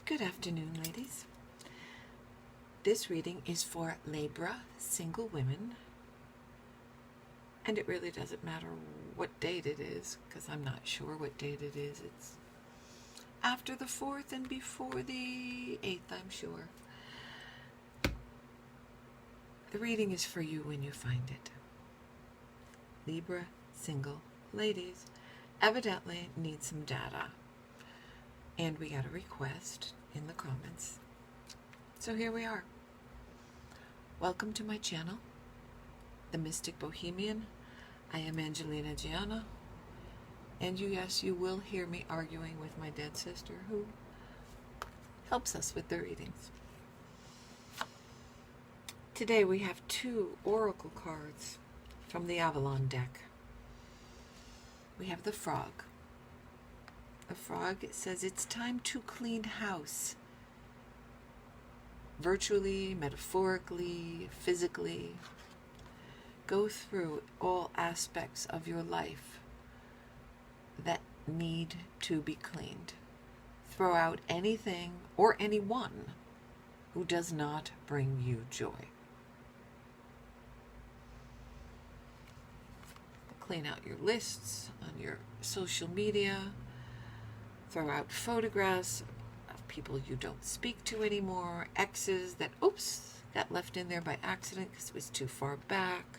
Good afternoon, ladies. This reading is for Libra single women, and it really doesn't matter what date it is, because I'm not sure what date it is. It's after the 4th and before the 8th, I'm sure. The reading is for you when you find it. Libra single ladies evidently need some data, and we got a request in the comments. So here we are. Welcome to my channel, The Mystic Bohemian. I am Angelina Gianna, and yes, you will hear me arguing with my dead sister, who helps us with the readings. Today we have 2 oracle cards from the Avalon deck. We have the Frog. The Frog says it's time to clean house. Virtually, metaphorically, physically. Go through all aspects of your life that need to be cleaned. Throw out anything or anyone who does not bring you joy. Clean out your lists on your social media. Throw out photographs of people you don't speak to anymore, exes that, got left in there by accident because it was too far back.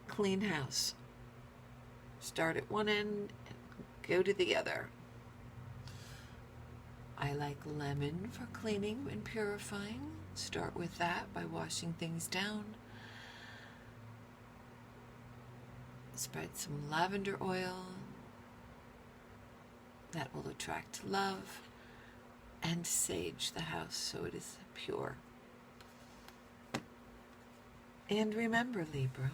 Clean house. Start at one end and go to the other. I like lemon for cleaning and purifying. Start with that by washing things down. Spread some lavender oil. That will attract love, and sage the house so it is pure. And remember, Libra,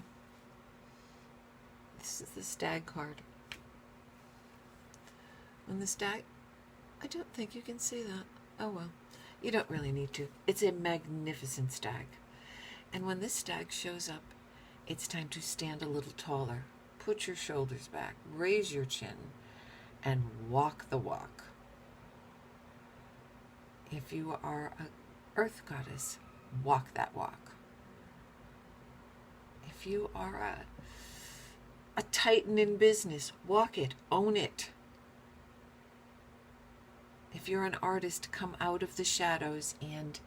this is the Stag card. When the Stag, I don't think you can see that. Oh well, you don't really need to. It's a magnificent Stag. And when this Stag shows up, it's time to stand a little taller. Put your shoulders back, raise your chin, and walk the walk. If you are an earth goddess, walk that walk. If you are a titan in business, walk it, own it. If you're an artist, come out of the shadows and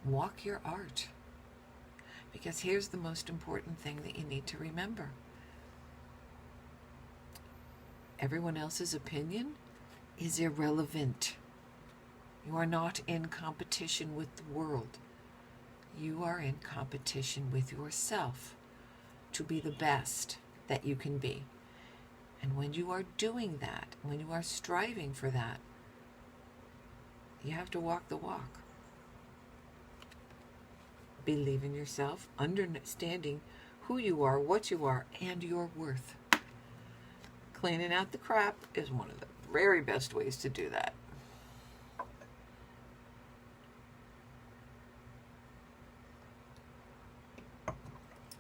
walk your art. Because here's the most important thing that you need to remember. Everyone else's opinion is irrelevant. You are not in competition with the world. You are in competition with yourself to be the best that you can be. And when you are doing that, when you are striving for that, you have to walk the walk. Believe in yourself, understanding who you are, what you are, and your worth. Cleaning out the crap is one of the very best ways to do that.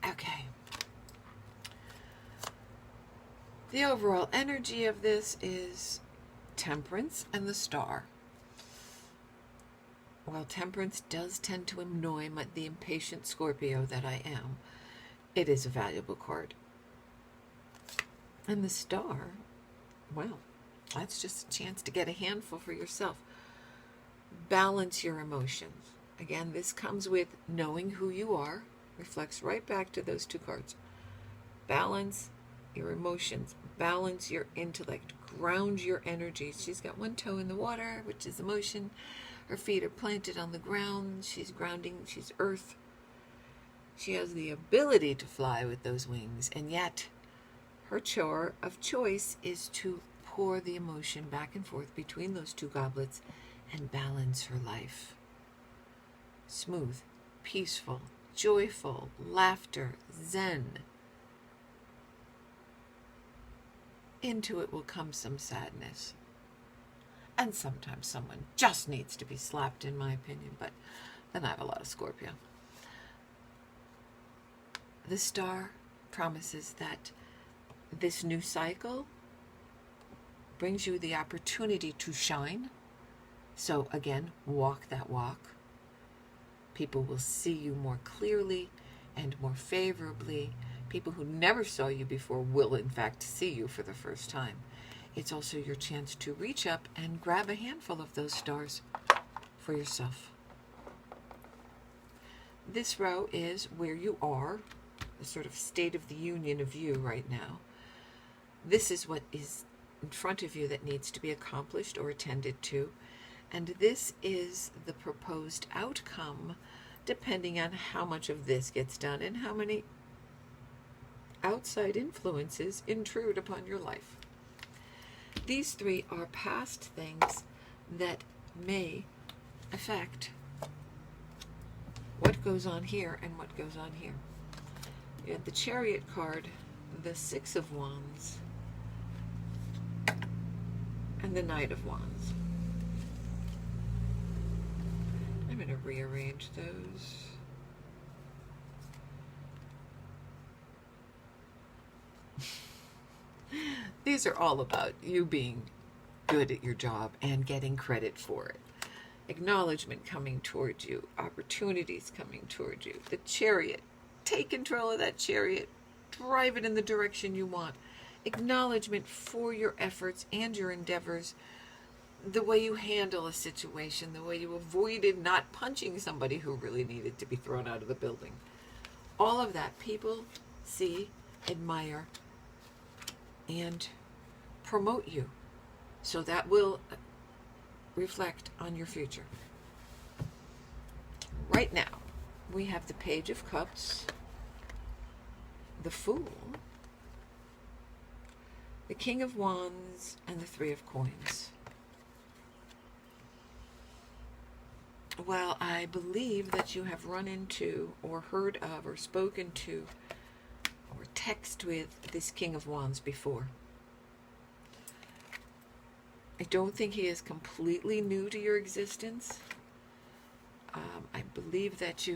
Okay. The overall energy of this is Temperance and the Star. While Temperance does tend to annoy the impatient Scorpio that I am, it is a valuable card. And the Star, well, that's just a chance to get a handful for yourself. Balance your emotions. Again, this comes with knowing who you are. Reflects right back to those 2 cards. Balance your emotions. Balance your intellect. Ground your energy. She's got 1 toe in the water, which is emotion. Her feet are planted on the ground. She's grounding. She's earth. She has the ability to fly with those wings, and yet her chore of choice is to pour the emotion back and forth between those 2 goblets and balance her life. Smooth, peaceful, joyful, laughter, zen. Into it will come some sadness. And sometimes someone just needs to be slapped, in my opinion, but then I have a lot of Scorpio. The Star promises that this new cycle brings you the opportunity to shine, So again, walk that walk. People will see you more clearly and more favorably. People who never saw you before will in fact see you for the first time. It's also your chance to reach up and grab a handful of those stars for yourself. This row is where you are, the sort of state of the union of you right now. This is what is in front of you that needs to be accomplished or attended to. And this is the proposed outcome, depending on how much of this gets done and how many outside influences intrude upon your life. These three are past things that may affect what goes on here and what goes on here. You had the Chariot card, the Six of Wands, and the Knight of Wands. I'm going to rearrange those. These are all about you being good at your job and getting credit for it. Acknowledgement coming towards you, opportunities coming towards you. The Chariot, take control of that Chariot, drive it in the direction you want. Acknowledgement for your efforts and your endeavors, the way you handle a situation, the way you avoided not punching somebody who really needed to be thrown out of the building. All of that people see, admire, and promote you. So that will reflect on your future. Right now, we have the Page of Cups, the Fool, the King of Wands, and the Three of Coins. Well, I believe that you have run into or heard of or spoken to or text with this King of Wands before. I don't think he is completely new to your existence. I believe that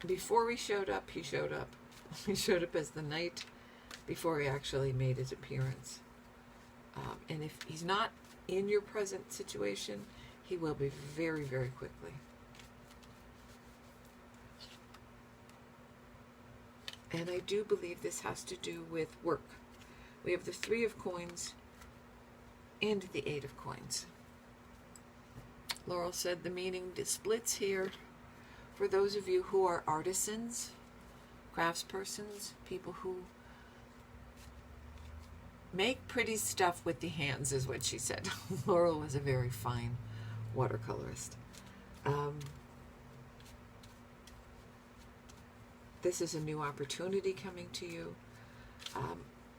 before he showed up, he showed up. He showed up as the knight before he actually made his appearance. And if he's not in your present situation, he will be very, very quickly. And I do believe this has to do with work. We have the Three of Coins and the Eight of Coins. Laurel said the meaning splits here for those of you who are artisans, craftspersons, people who make pretty stuff with the hands, is what she said. Laurel was a very fine watercolorist. This is a new opportunity coming to you.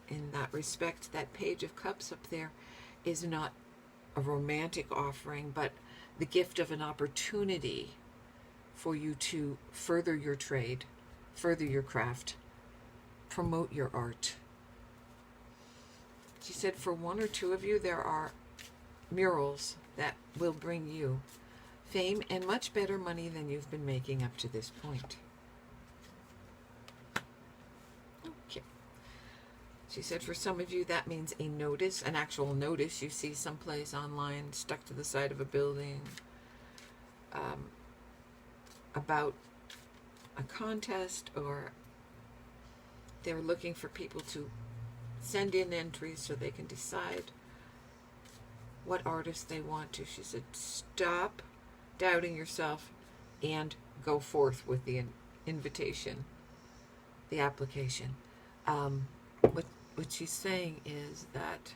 In that respect, that Page of Cups up there is not a romantic offering, but the gift of an opportunity for you to further your trade, further your craft, promote your art. She said for one or two of you, there are murals that will bring you fame and much better money than you've been making up to this point. Okay. She said for some of you, that means a notice, an actual notice you see someplace online, stuck to the side of a building, about a contest, or they're looking for people to send in entries so they can decide what artist they want to. She said, stop doubting yourself and go forth with the invitation, the application. What she's saying is that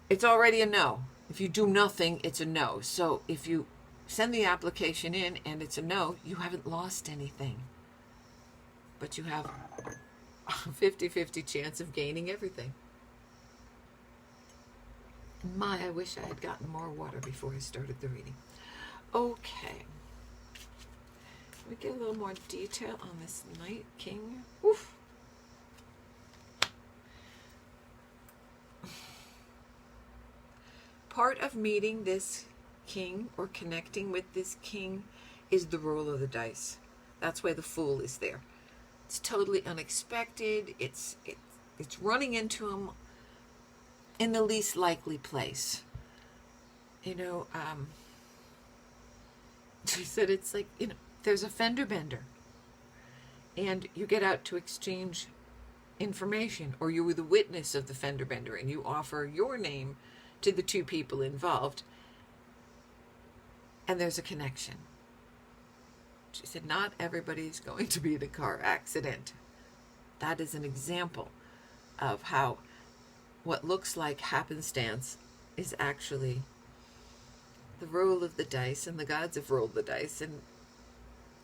it's already a no. If you do nothing, it's a no. So if you send the application in and it's a no, you haven't lost anything. But you have a 50-50 chance of gaining everything. I wish I had gotten more water before I started the reading. Okay. We get a little more detail on this Knight King. Oof. Part of meeting this king or connecting with this king is the roll of the dice. That's why the Fool is there. It's totally unexpected. It's running into him in the least likely place. She said it's like, there's a fender bender, and you get out to exchange information, or you were the witness of the fender bender, and you offer your name to the two people involved, and there's a connection. She said, not everybody's going to be in a car accident. That is an example of how what looks like happenstance is actually the roll of the dice, and the gods have rolled the dice and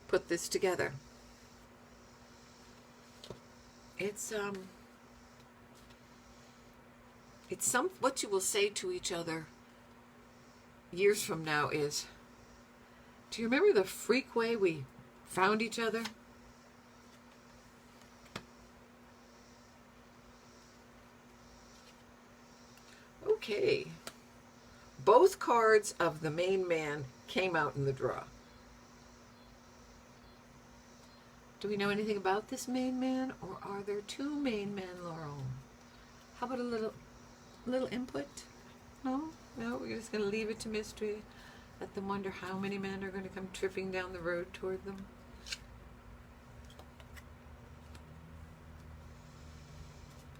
put this together. It's what you will say to each other years from now is, do you remember the freak way we found each other? Okay. Both cards of the main man came out in the draw. Do we know anything about this main man, or are there two main men, Laurel? How about a little input? No, we're just going to leave it to mystery. Let them wonder how many men are going to come tripping down the road toward them.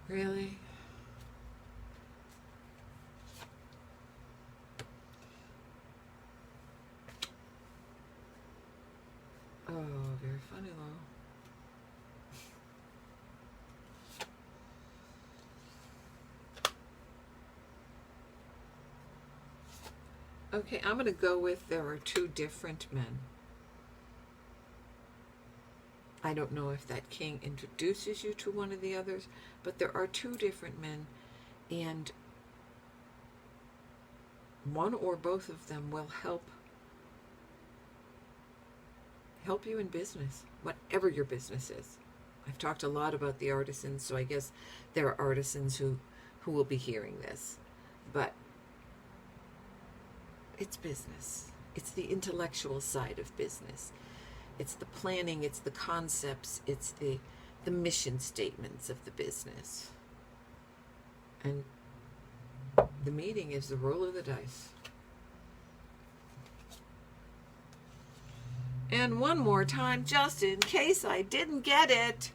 Really? Oh, very funny, Laurel. Okay, I'm going to go with there are two different men. I don't know if that king introduces you to one of the others, but there are two different men, and one or both of them will help you in business, whatever your business is. I've talked a lot about the artisans, so I guess there are artisans who will be hearing this. But it's business. It's the intellectual side of business. It's the planning, it's the concepts, it's the mission statements of the business. And the meeting is the roll of the dice. And one more time, just in case I didn't get it,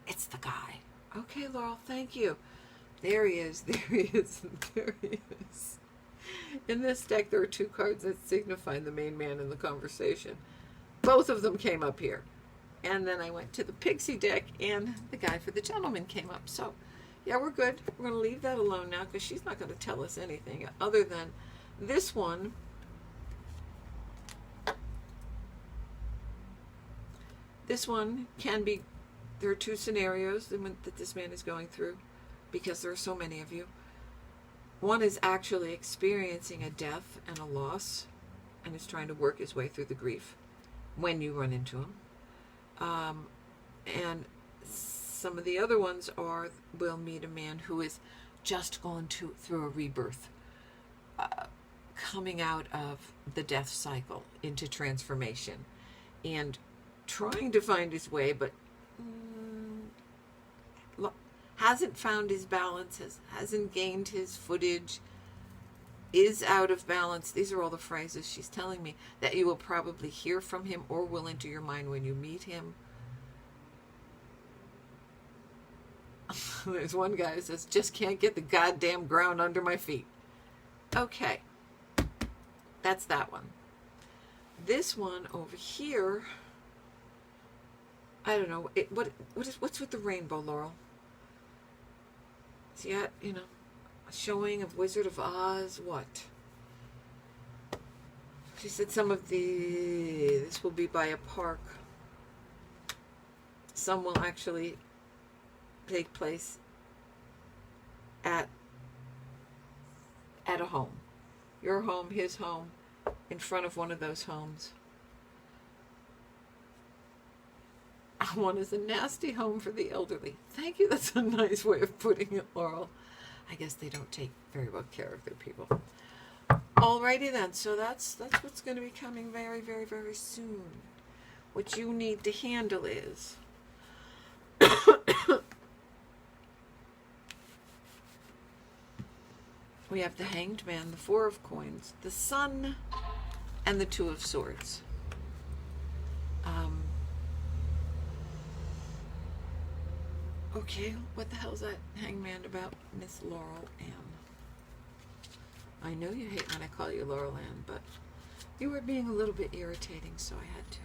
it's the guy. Okay, Laurel, thank you. There he is, there he is, there he is. In this deck, there are two cards that signify the main man in the conversation. Both of them came up here. And then I went to the pixie deck, and the guy for the gentleman came up. So, yeah, we're good. We're going to leave that alone now, because she's not going to tell us anything other than this one. This one can be, there are two scenarios that this man is going through, because there are so many of you. One is actually experiencing a death and a loss, and is trying to work his way through the grief when you run into him. And some of the other ones will meet a man who is just gone through a rebirth, coming out of the death cycle into transformation, and trying to find his way, but hasn't found his balance, hasn't gained his footage, is out of balance. These are all the phrases she's telling me that you will probably hear from him or will enter your mind when you meet him. There's one guy who says, just can't get the goddamn ground under my feet. Okay. That's that one. This one over here, I don't know. What's with the rainbow, Laurel? Is yet, a showing of Wizard of Oz? What? She said this will be by a park. Some will actually take place at a home. Your home, his home, in front of one of those homes. One is a nasty home for the elderly. Thank you. That's a nice way of putting it, Laurel. I guess they don't take very well care of their people. Alrighty then. So that's what's going to be coming very, very, very soon. What you need to handle is we have the Hanged Man, the Four of Coins, the Sun, and the Two of Swords. Okay, what the hell's that Hanged Man about, Miss Laurel Ann? I know you hate when I call you Laurel Ann, but you were being a little bit irritating, so I had to.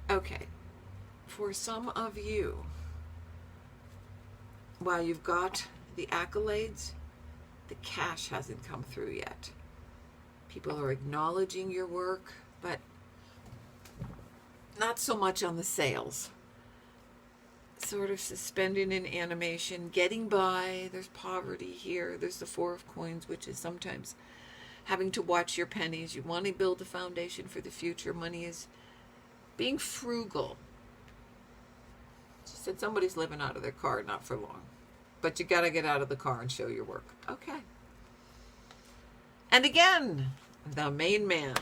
Okay, for some of you, while you've got the accolades, the cash hasn't come through yet. People are acknowledging your work, but not so much on the sales. Sort of suspending in animation, getting by. There's poverty here. There's the Four of Coins, which is sometimes having to watch your pennies. You want to build a foundation for the future. Money is being frugal. She said somebody's living out of their car, not for long. But you got to get out of the car and show your work. Okay. And again, the main man.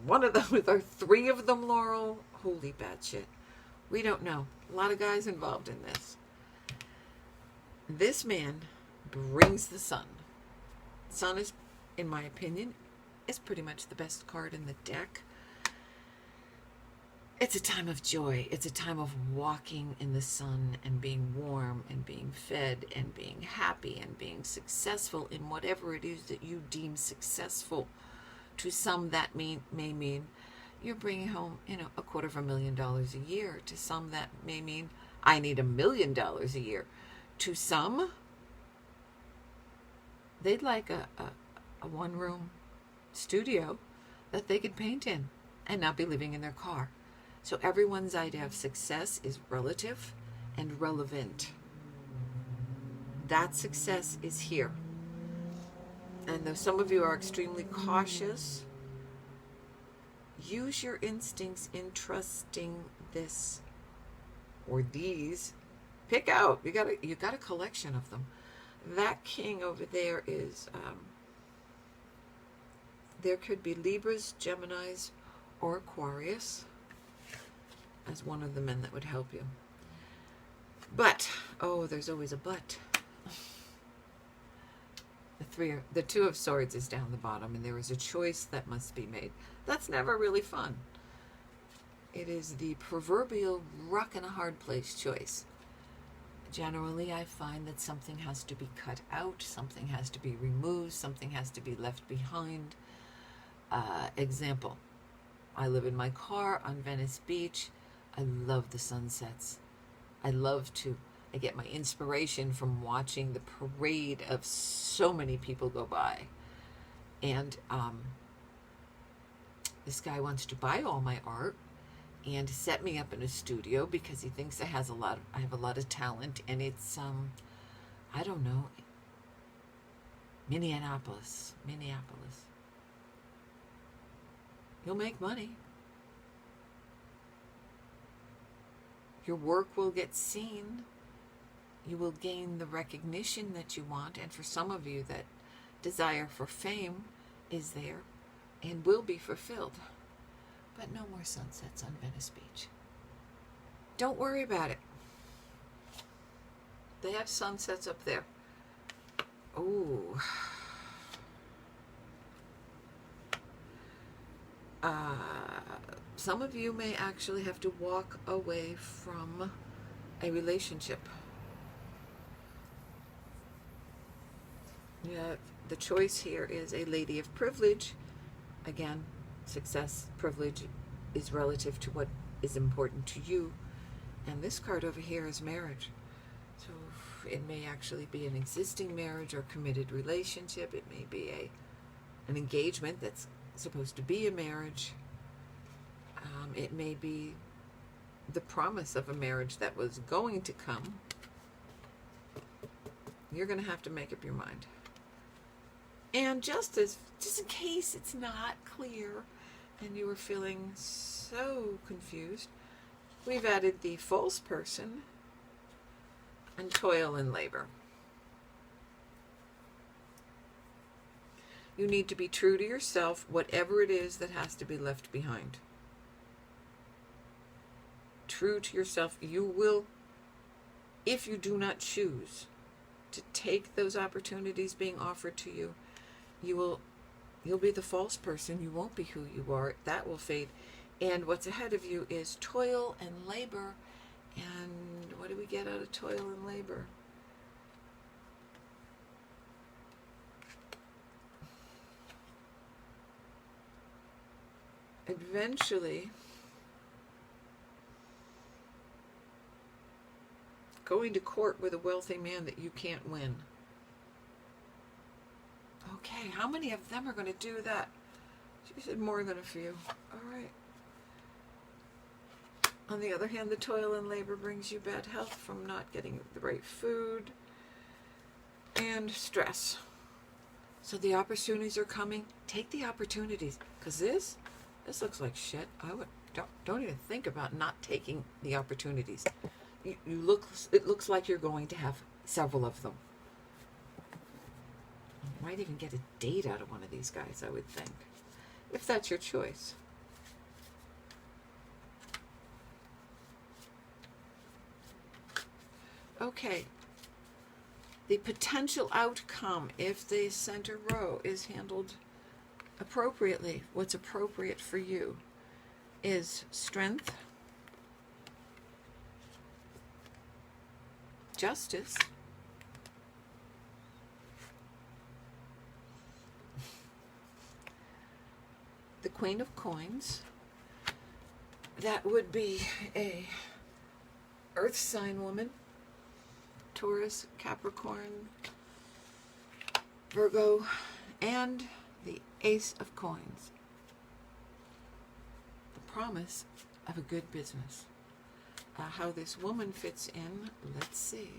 One of them, with our three of them, Laurel. Holy bad shit. We don't know. A lot of guys involved in this. This man brings the sun. Sun is, in my opinion, is pretty much the best card in the deck. It's a time of joy. It's a time of walking in the sun and being warm and being fed and being happy and being successful in whatever it is that you deem successful. To some, that may mean you're bringing home, $250,000 a year. To some, that may mean I need $1 million a year. To some, they'd like a one-room studio that they could paint in and not be living in their car. So everyone's idea of success is relative and relevant. That success is here. And though some of you are extremely cautious, use your instincts in trusting this or these. Pick out. You got a collection of them. That king over there is, there could be Libras, Geminis, or Aquarius as one of the men that would help you. But, there's always a but. The Two of Swords is down the bottom, and there is a choice that must be made. That's never really fun. It is the proverbial rock and a hard place choice. Generally, I find that something has to be cut out, something has to be removed, something has to be left behind. Example, I live in my car on Venice Beach. I love the sunsets. I get my inspiration from watching the parade of so many people go by. And this guy wants to buy all my art and set me up in a studio because he thinks I have a lot of talent, and it's I don't know, Minneapolis. You'll make money. Your work will get seen. You will gain the recognition that you want, and for some of you, that desire for fame is there and will be fulfilled. But no more sunsets on Venice Beach. Don't worry about it. They have sunsets up there. Oh. Some of you may actually have to walk away from a relationship. Yeah, the choice here is a lady of privilege. Again, success, privilege is relative to what is important to you. And this card over here is marriage. So it may actually be an existing marriage or committed relationship. It may be an engagement that's supposed to be a marriage. It may be the promise of a marriage that was going to come. You're going to have to make up your mind. And just in case it's not clear and you were feeling so confused, we've added the false person and toil and labor. You need to be true to yourself, whatever it is that has to be left behind. true to yourself. You will, if you do not choose to take those opportunities being offered to you, you'll be the false person. You won't be who you are. That will fade. And what's ahead of you is toil and labor. And what do we get out of toil and labor? Eventually, going to court with a wealthy man that you can't win. Okay, how many of them are going to do that? She said more than a few. All right. On the other hand, the toil and labor brings you bad health from not getting the right food and stress. So the opportunities are coming. Take the opportunities, because this looks like shit. Don't even think about not taking the opportunities. It looks like you're going to have several of them. You might even get a date out of one of these guys, I would think, if that's your choice. Okay. The potential outcome, if the center row is handled appropriately, what's appropriate for you is strength, justice, the Queen of Coins. That would be a Earth sign woman. Taurus, Capricorn, Virgo, and the Ace of Coins. The promise of a good business. How this woman fits in, let's see.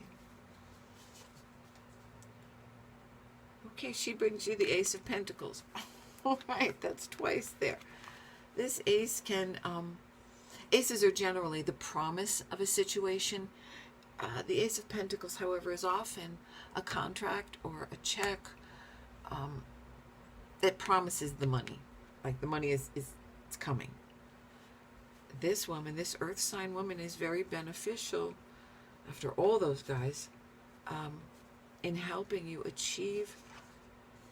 Okay, she brings you the Ace of Pentacles. All right, that's twice there. This ace can, aces are generally the promise of a situation. The Ace of Pentacles, however, is often a contract or a check that promises the money. Like the money is it's coming. This woman, this Earth sign woman, is very beneficial, after all those guys, in helping you achieve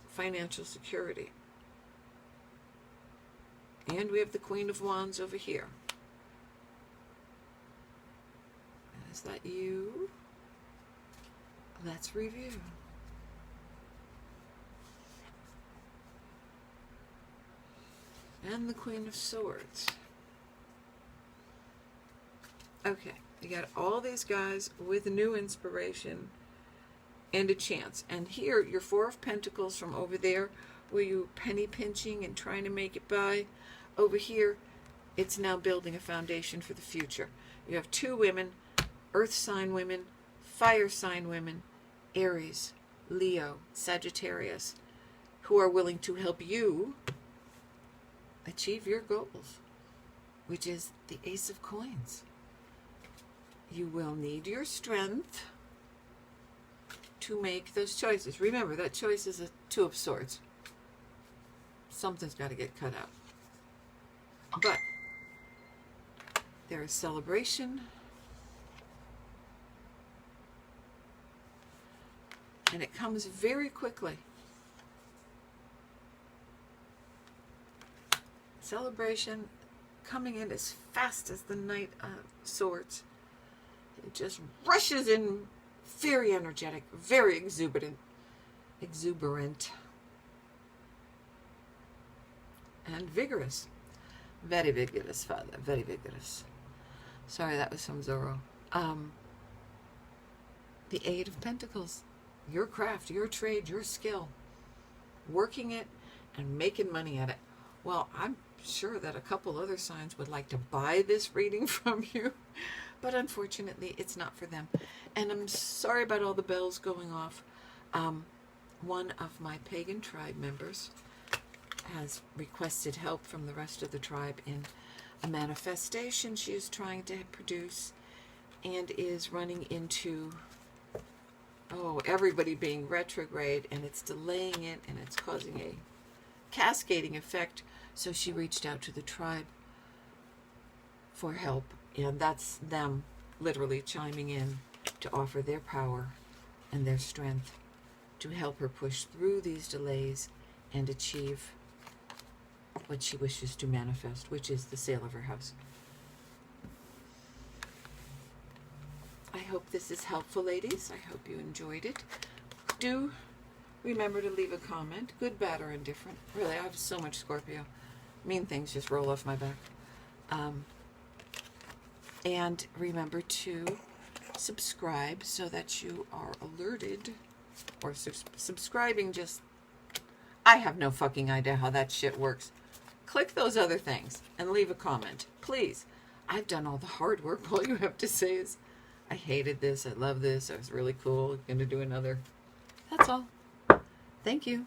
financial security. And we have the Queen of Wands over here. Is that you? Let's review. And the Queen of Swords. Okay, you got all these guys with new inspiration and a chance. And here, your Four of Pentacles from over there, where you penny pinching and trying to make it by. Over here, it's now building a foundation for the future. You have two women, Earth sign women, fire sign women, Aries, Leo, Sagittarius, who are willing to help you achieve your goals, which is the Ace of Coins. You will need your strength to make those choices. Remember, that choice is a Two of Swords. Something's got to get cut out. But there is celebration, and it comes very quickly. Celebration coming in as fast as the Knight of Swords. It just rushes in, very energetic, very exuberant, and vigorous. Very vigorous, Father, very vigorous. Sorry, that was from Zorro. The Eight of Pentacles. Your craft, your trade, your skill. Working it and making money at it. Well, I'm sure that a couple other signs would like to buy this reading from you, but unfortunately, it's not for them. And I'm sorry about all the bells going off. One of my pagan tribe members has requested help from the rest of the tribe in a manifestation she is trying to produce, and is running into everybody being retrograde, and it's delaying it, and it's causing a cascading effect. So she reached out to the tribe for help And that's them literally chiming in to offer their power and their strength to help her push through these delays and achieve what she wishes to manifest, which is the sale of her house. I hope this is helpful, ladies. I hope you enjoyed it. Do remember to leave a comment, good, bad, or indifferent. Really, I have so much Scorpio. Mean things just roll off my back. And remember to subscribe so that you are alerted. Or subscribing just... I have no fucking idea how that shit works. Click those other things and leave a comment. Please. I've done all the hard work. All you have to say is, I hated this, I love this, it was really cool, I'm going to do another. That's all. Thank you.